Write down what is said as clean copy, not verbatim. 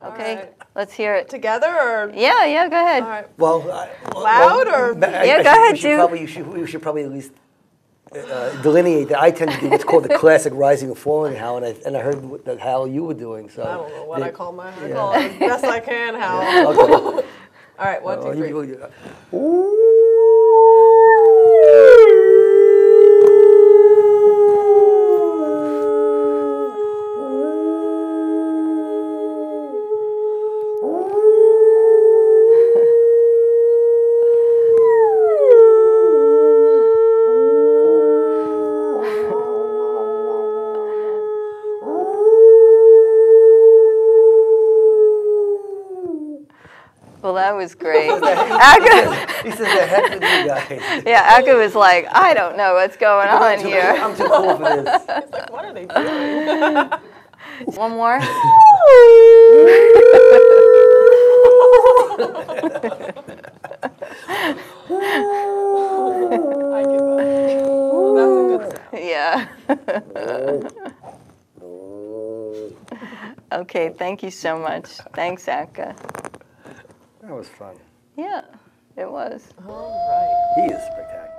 Okay, right. let's hear it. Together or? Yeah, yeah, go ahead. All right. Well, Loud or? Yeah, go ahead, Ju. We should probably at least delineate that. I tend to do what's called the classic rising and falling, Hal, and I heard that Hal you were doing. So I don't know what I call mine. I call it as best I can, Hal. Yeah, okay. All right, 1, 2, 3. Well, that was great. He says the heck with you guys. Yeah, Akka was like, I don't know what's going on here. I'm too cool for this. It's like, what are they doing? One more. I give up. Well, that's a good sound. Yeah. Okay, thank you so much. Thanks, Akka. That was fun. Yeah, it was. All right. He is spectacular.